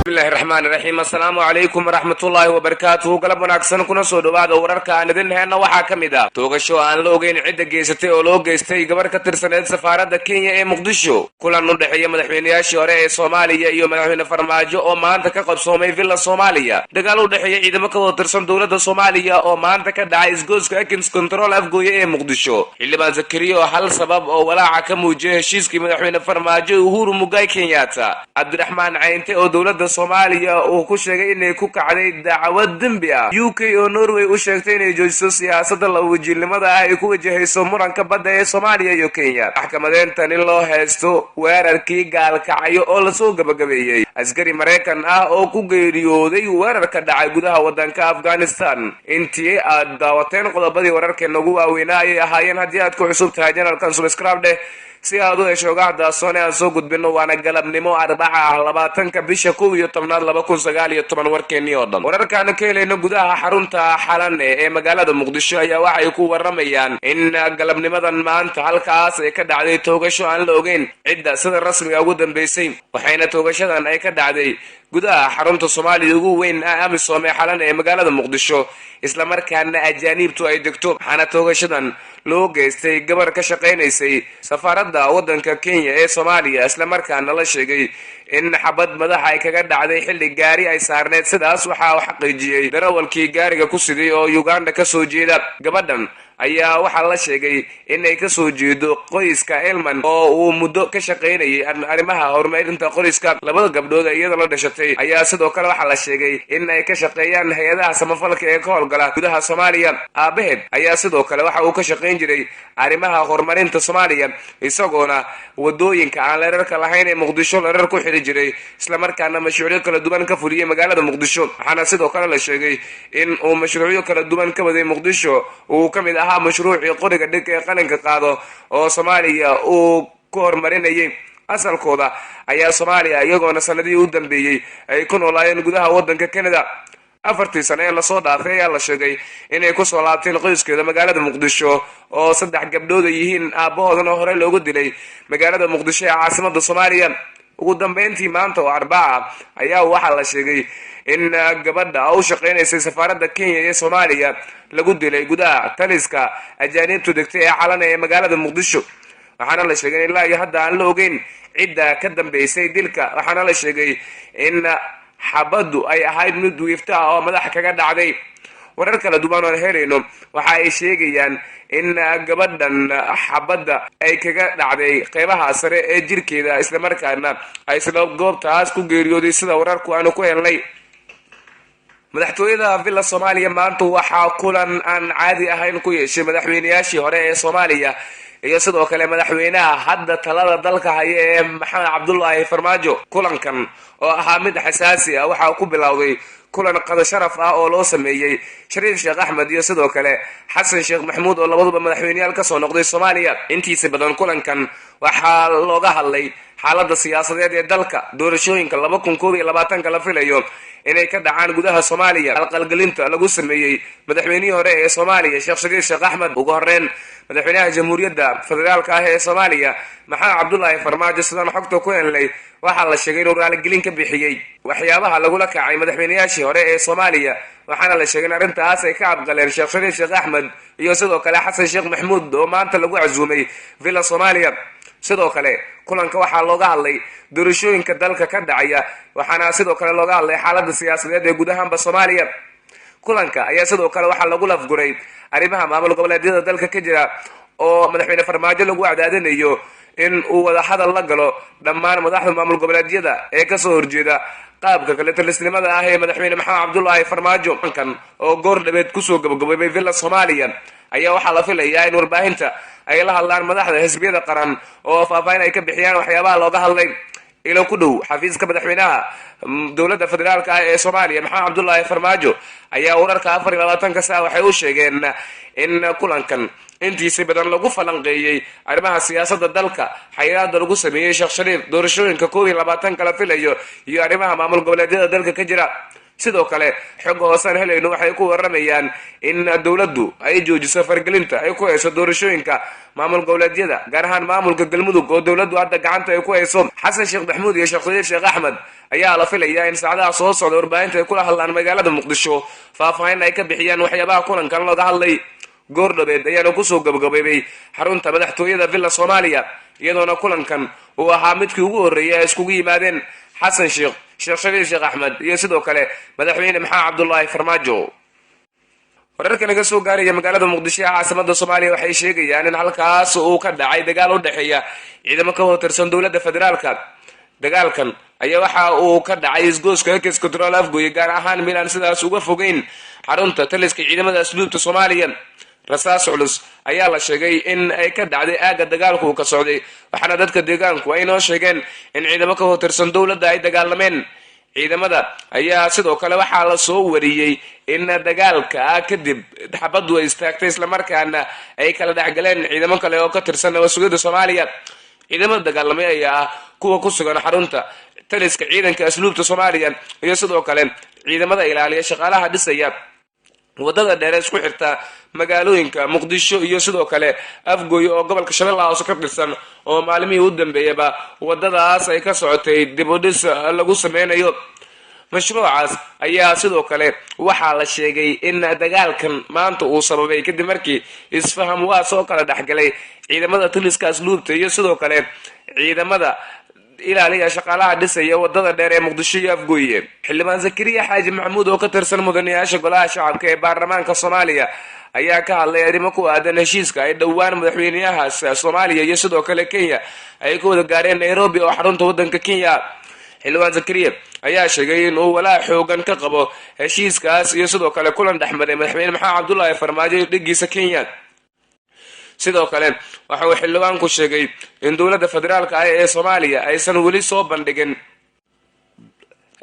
bismillahirrahmanirrahiim. Assalaamu calaykum waraxmatullaahi wabarakaatuhu. galab wanaagsan kuna soo dhawaada wararka aan idin heena waxaa ka mid ah toogasho aan la ogeyn cidda geysatay oo loo geystay gabar ka tirsaneed safaaradda Kenya ee Muqdisho. kulan u dhexeeya madaxweynayaashii hore ee Soomaaliya iyo madaxweyne Farmaajo oo maanta ka qabsoomay Villa Soomaaliya. dagaal u dhexeeya ciidamo ka wada tirsan dowladda Soomaaliya oo maanta ka dhacay isgoyska Akins Control Afgooye ee Muqdisho. xildhibaan Zakariya oo hal sabab oo walaaca ka muujiyay heshiiskii madaxweyne Farmaajo Uhuru Mugai Kenyatta. Cabdiraxmaan Cayinte oo dowladda Soomaaliya uu ku sheegay inay ku kacday dacwad dambi ah. UK oo Norway u sheegtay inay joojiso siyaasadda lawajiilnimada ah ay ku wajahayso muranka badda ee Soomaaliya iyo Kenya. maxkamadeyntan in loo haysto weerarkii gaalkacyo oo lasoo gabagabeeyey askari Mareykan ah oo ku geeriyooday weerarka dhacay gudaha wadanka Afghanistan. intii aad daawateen qodobadii wararkeena ugu waaweynaa ayay ahaayeen. haddii aad ku cusub tahay channelkan subscribe dheh si aad u hesho gacdaasone aan soo gudbino. waana galabnimo Arbaca ah 20 bisha 11 2019 warkeennii oo dhan. wararkaanu ka helayno gudaha xarunta Xalane ee magaalada Muqdisho ayaa waxay ku waramayaan in galabnimadan maanta halkaas ay ka dhacday toogasho aan la ogeyn cidda sida rasmiga ugu dambeysay. waxayna toogashadan ay ka dhacday gudaha xarunta Soomaaliya ugu weyn AMISOM ee Xalane ee magaalada Muqdisho, isla markaana ajaanibtu ay degto. waxaana toogashadan loo geystay gabar ka shaqeynaysay safaaradda wadanka Kenya ee Soomaaliya, isla markaana la sheegay in xabad madaxa ay kaga dhacday xilli gaari ay saarneed. sidaas waxaa xaqiijiyay darawalkii gaariga ku siday oo Uganda ka soo jeeda. gabadhan ayaa waxaa la sheegay inay ka soo jeedo qoyska Elman oo uu muddo ka shaqeynayay arrimaha horumarinta qoyska. labada gabdhood iyada la dhashatay ayaa sidoo kale waxaa la sheegay in ay ka shaqeeyaan hay-adaha samafalka ee ka howlgala gudaha Soomaaliya. aabaheed ayaa sidoo kale waxa uu ka shaqeyn jiray arrimaha horumarinta Soomaaliya, isagoona wadooyinka aan leerarka lahayn ee Muqdisho leerar ku xiri jiray, isla markaana mashruucyo kala duwan ka fuliyay magaalada Muqdisho. waxaana sidoo kale la sheegay in uu mashruucyo kala duwan ka waday Muqdisho uu ka mid ahaa mashruucii qoriga dhig ee qalinka qaado oo Soomaaliya uu ku horumarinayay. asalkooda ayaa Soomaaliya, iyagoona sanadihii u dambeeyay ay ku noolaayeen gudaha wadanka Canada. 4 sano ee lasoo dhaafay ayaa la sheegay inay ku soo laabteen qoyskeeda magaalada Muqdisho oo 3 gabdhood ay yihiin. aabahoodana hore loogu dilay magaalada Muqdisho ee caasimadda Soomaaliya. ugu dambeyntii maanta oo Arbaca ayaa waxaa la sheegay in gabadha u shaqeynaysay safaaradda Kenya ee Soomaaliya lagu dilay gudaha taliska ajaanibtu degtay ee Xalane ee magaalada Muqdisho. waxaana la sheegay in ilaa iyo hadda aan la ogeyn cidda ka dambeysay dilka. waxaana la sheegay in xabaddu ay ahayd mid wiifta ah oo madaxa kaga dhacday. warar kala duwan oo helayno waxa ay sheegayaan in gabadhan xabadda ay kaga dhacday qeybaha sare ee jirkeeda, isla markaana ay isla goobtaas ku geeriyooday sida wararku aanu ku helnay. madaxtooyada Villa Soomaaliya maanta waxaa kulan aan caadi ahayn ku yeeshay madaxweynayaashii hore ee Soomaaliya iyo sidoo kale madaxweynaha hadda talada dalka haya ee Maxamed Cabdullaahi Farmaajo. kulankan oo ahaa mid xasaasi ah waxaa ku bilowday kulan qada sharaf ah oo loo sameeyay Shariif Sheekh Axmed iyo sidoo kale Xasan Sheekh Maxamuud oo labaduba madaxweynayaal ka soo noqday Soomaaliya. intiisa badan kulankan waxaa looga hadlay xaaladda siyaasadeed ee dalka, doorashooyinka 2021 la filayo inay ka dhacaan gudaha Soomaaliya, qalqalgelinta lagu sameeyay madaxweynihii hore ee Soomaaliya Sheekh Shariif Sheekh Axmed. ugu horreyn madaxweynaha Jamhuuriyadda Federaalka ah ee Soomaaliya Maxamed Cabdullaahi Farmaajo, sidaan xogta ku helnay, waxaa la sheegay inuu raaligelin ka bixiyay waxyaabaha lagula kacay madaxweynayaashii hore ee Soomaaliya. waxaana la sheegay in arrintaas ay ka aqbaleen Sheekh Shariif Sheekh Axmed iyo sidoo kale Xasan Sheekh Maxamuud oo maanta lagu casuumay Villa Soomaaliya. sidoo kale kulanka waxaa looga hadlay doorashooyinka dalka ka dhacaya, waxaana sidoo kale looga hadlay xaaladda siyaasadeed ee gudahanba Soomaaliya. kulanka ayaa sidoo kale waxaa lagu lafguray arrimaha maamul goboleedyada dalka ka jira oo madaxweyne Farmaajo lagu cadaadinayo in uu wada hadal la galo dhammaan madaxda maamul goboleedyada ee ka soo horjeeda qaabka kale talisnimada ah ee madaxweyne Maxamed Cabdullaahi Farmaajo. kan oo goor dhabeed kusoo gabagaboobay Villa Soomaaliya ayaa waxaa la filayaa in warbaahinta ay la hadlaan madaxda xisbiyada qaran oo faahfaahin ay ka bixiyaan waxyaabaha looga hadlay. ilo ku dhow xafiiska madaxweynaha dowladda federaalka ah ee Soomaaliya Maxamed Cabdullaahi Farmaajo ayaa wararka 24 saac waxay u sheegeen in kulankan intiisa badan lagu falanqeeyay arrimaha siyaasadda dalka, xayiraadda lagu sameeyay Sheekh Shariif, doorashooyinka 2021 kala filayo iyo arrimaha maamul goboleedyada dalka ka jira. sidoo kale xog hoosan helayno waxay ku waramayaan in dowladdu ay joojiso fargelinta ay ku hayso doorashooyinka maamul goboleedyada gaar ahaan maamulka galmudug oo dowladdu hadda gacanta ay ku hayso. xasan sheekh maxamuud iyo sheekh khaliil sheekh axmed ayaa la filayaa in saacadaha soo socda warbaahinta ay kula hadlaan magaalada muqdisho faahfaahin ay ka bixiyaan waxyaabaha kulankan looga hadlay. goordhabeed ayaana kusoo gabagabeybay xarunta madaxtooyada villa soomaaliya iyadoona kulankan uu ahaa midkii ugu horreeyay ay iskugu yimaadeen xasan sheekh khaliil sheekh axmed iyo sidoo kale madaxweyne maxamed cabdullaahi farmaajo. wararka naga soo gaaraya magaalada muqdisho ee caasimada soomaaliya waxay sheegayaan in halkaas uu ka dhacay dagaal u dhexeeya ciidamo ka tirsan dowladda federaalka. dagaalkan ayaa waxa uu ka dhacay isgooska ex control afgoye gaar ahaan meel aan sidaas uga fogeyn xarunta taliska ciidamada asluubta soomaaliya. rasaas culus ayaa la sheegay in ay ka dhacday aagga dagaalku uu ka socday, waxaana dadka deegaanku ay noo sheegeen in ciidamo ka tirsan dowladda ay dagaalameen. ciidamada ayaa sidoo kale waxaa la soo wariyey in dagaalka kadib xabaddu ay istaagtay islamarkaana ay kala dhexgaleen ciidamo kale oo ka tirsan nabadsugyada soomaaliya. ciidamada dagaalamay ayaa ah kuwa ku sugan xarunta taliska ciidanka asluubta soomaaliya iyo sidoo kale ciidamada ilaaliya shaqaalaha dhisaya wadada dheer isku xirta magaalooyinka muqdisho iyo sidoo kale afgooye oo gobolka shabeellaha hoose ka tirsan oo maalmihii u dambeeyaba wadadaas ay ka socotay dib u dhis lagu sameynayo. mashruucaas ayaa sidoo kale waxaa la sheegay in dagaalkan maanta uu sababay kadib markii isfaham waa soo kala dhexgalay ciidamada taliska asluubta iyo sidoo kale ciidamada ilaaliya shaqaalaha dhisaya wadada dheer ee muqdisho iyo afgooye. xildhibaan zakariya xaaji maxamuud oo ka tirsan mudanayaasha golaha shacabka ee baarlamaanka soomaaliya ayaa ka hadlay arrimo ku aadan heshiiska ay dhowaan madaxweynayahaas soomaaliya iyo sidoo kale kenya ay ku wada gaareen nairobi oo xarunta wadanka kenya. xildhibaan zakariya ayaa sheegay in uu walaac xoogan ka qabo heshiiskaas iyo sidoo kale kulan dhexmaray madaxweyne maxamed cabdullaahi farmaajo iyo dhigiisa kenya. sidoo kale waxa uu xildhibaanku sheegay in dowladda federaalka ah ee soomaaliya aysan weli soo bandhigin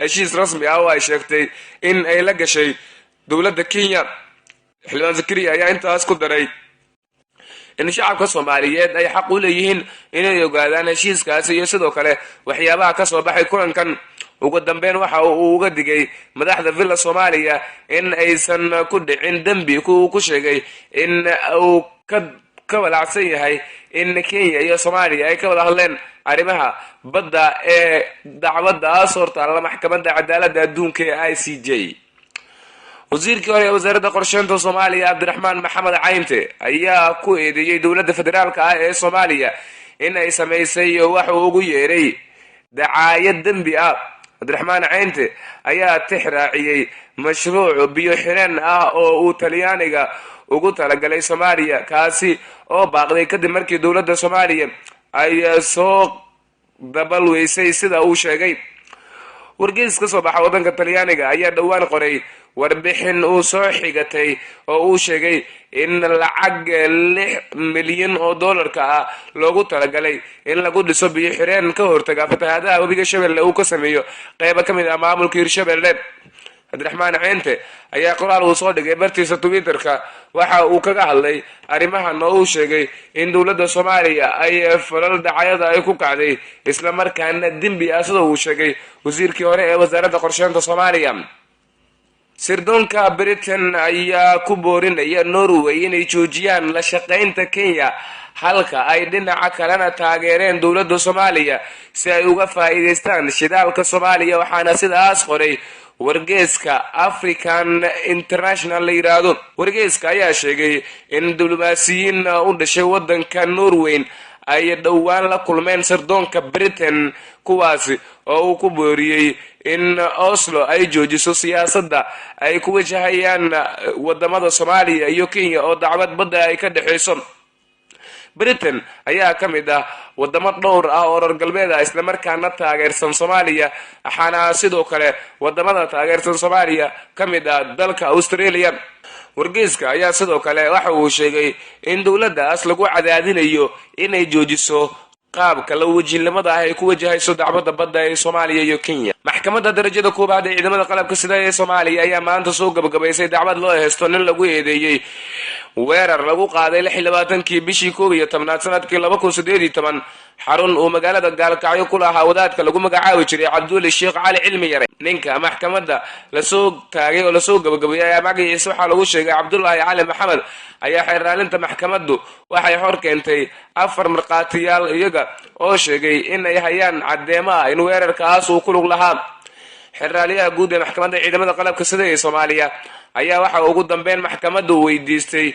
heshiis rasmi ah oo ay sheegtay in ay la gashay dowladda kenya. xildhibaan zakariya ayaa intaas ku daray in shacabka soomaaliyeed ay xaq u leeyihiin inay ogaadaan heshiiskaasi iyo sidoo kale waxyaabaha ka soo baxay kulankan. ugu dambeyn waxa uu uga digay madaxda villa soomaaliya in aysan ku dhicin dembi uu ku sheegay in uu ka walacsan yahay in kenya iyo soomaaliya ay ka wada hadleen arrimaha badda ee dacwadaas hortaalla maxkamadda cadaaladda adduunka ee i c j. wasiirkii hore ee wasaaradda qorsheynta soomaaliya cabdiraxmaan maxamed caynte ayaa ku eedeeyey dowladda federaalka ah ee soomaaliya in ay samaysay wax uu ugu yeeray dacaayad dembi ah. cabdiraxmaan caynte ayaa tix raaciyey mashruuc biyo xireen ah oo uu talyaaniga ugu talagalay soomaaliya kaasi oo baaqday kadib markii dowladda soomaaliya ay soo dabalweysay sida uu sheegay. wargeys ka soo baxa wadanka talyaaniga ayaa dhowaan qoray warbixin uu soo xigatay oo uu sheegay in lacag $6 milyan oo dollarka ah loogu talagalay in lagu dhiso biyo xireen ka hortaga fatahaadaha webiga shabeelle uu ka sameeyo qaybo ka mid ah maamulka hirshabeelle. cabdiraxmaan ceente ayaa qoraal uu soo dhigay bartiisa twitterka waxa uu kaga hadlay arrimahan oo uu sheegay in dowladda soomaaliya ay falal dhacayada ay ku kacday islamarkaana dembi ah sida uu sheegay wasiirkii hore ee wasaaradda qorsheynta soomaaliya. sirdoonka britain ayaa ku boorinaya norway inay joojiyaan la shaqaynta kenya halka ay dhinaca kalena taageereen dowladda soomaaliya si ay uga faa'iidaystaan shidaalka soomaaliya, waxaana sidaas qoray wargeeska African International la yiraahdo. wargeeska ayaa sheegay in diblomaasiyiin u dhashay wadanka Norway ay dhowaan la kulmeen sirdoonka Britain kuwaasi oo uu ku booriyey in Oslo ay joojiso siyaasadda ay ku wajahayaan wadamada Soomaaliya iyo Kenya oo dacwad badda ay ka dhaxayso. Britain ayaa ka mid ah wadamo dhowr ah oo reer galbeed ah isla markaana taageersan Soomaaliya, waxaana sidoo kale wadamada taageersan Soomaaliya ka mid ah dalka Australia. wargeyska ayaa sidoo kale waxa uu sheegay in dowladdaas lagu cadaadinayo inay joojiso qaabka la wajiilamada ah ay ku wajahayso dacwadda badda ee Soomaaliya iyo Kenya. maxkamadda darajada koobaad ee ciidamada qalabka sida ee Soomaaliya ayaa maanta soo gabagabaysay dacwad loo haysto nin lagu eedeeyay weerar lagu qaaday 26 bishii 11 sanadkii 2018 xarun uu magaalada gaalkacyo ku lahaa wadaadka lagu magacaabi jiray Cabdulle Sheekh Cali Cilmi Yare ninka maxkamadda la soo taagay oo la soo gabagabeeyay magaciisa waxa lagu sheegay Cabdullaahi Cali Maxamed ayaa xiraalinta maxkamaddu waxay hor keentay 4 marqaatiyaal iyaga oo sheegay in ay hayaan cadeemo in weerarkaas uu ku lug lahaa xiraaliyaha guud ee maxkamadda ciidamada qalabka sida ee Soomaaliya ayaa waxa ugu dambeyn maxkamaddu weydiistay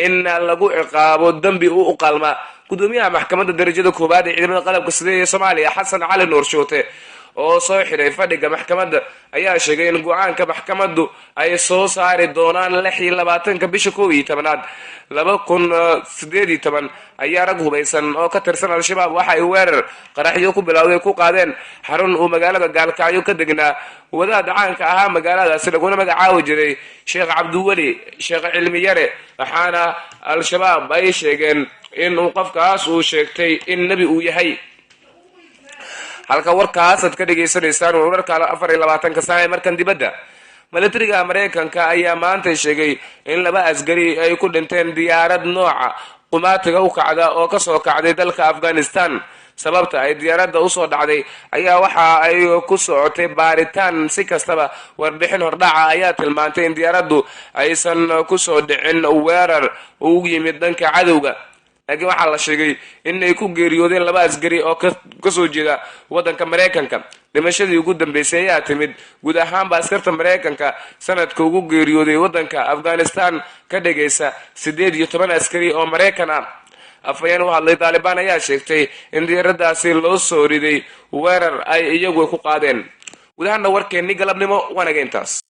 in lagu ciqaabo dambi uu u qalma gudoomiyaha maxkamadda darajada koobaad ee ciidamada qalabka sida ee Soomaaliya Xasan Cali Nuur Shoote oo soo xiray fadhiga maxkamadda ayaa sheegay in go'aanka maxkamaddu ay soo saari doonaan 26 bisha 11 2018 ayaa rag hubaysan oo ka tirsan al-shabaab waxa ay weerar qaraxyo ku bilowday ku qaadeen xarun uu magaalada gaalkacyo ka degnaa wadaad caanka ahaa magaaladaasi laguna magacaabi jiray Sheekh Cabdulle Sheekh Cilmi Yare waxaana al-shabaab ay sheegeen in uu qofkaas uu sheegtay in nabi uu yahay halka warkaas aad ka dhageysanaysaan wararka 24 saac markan dibadda militariga Mareykanka ayaa maanta sheegay in 2 askari ay ku dhinteen diyaarad nooca qumaatiga u kacda oo ka soo kacday dalka Afghanistan sababta ay diyaaradda u soo dhacday ayaa waxa ay ku socotay baaritaan si kastaba warbixin hordhaca ayaa tilmaantay in diyaaraddu aysan ku soo dhicin weerar ugu yimid dhanka cadowga laakiin waxaa la sheegay in ay ku geeriyoodeen 2 askari oo ka soo jeeda wadanka Mareykanka dhimashadii ugu dambeysay ayaa timid guud ahaan askarta Mareykanka sanadka ugu geeriyooday wadanka Afghanistan ka dhageysa 18 askari oo Mareykan ah afayeen u hadlay Taliban ayaa sheegtay in diyaaradaasi loo soo riday weerar ay iyagu ku qaadeen guud ahaan warkeennii galabnimo wanaageentaas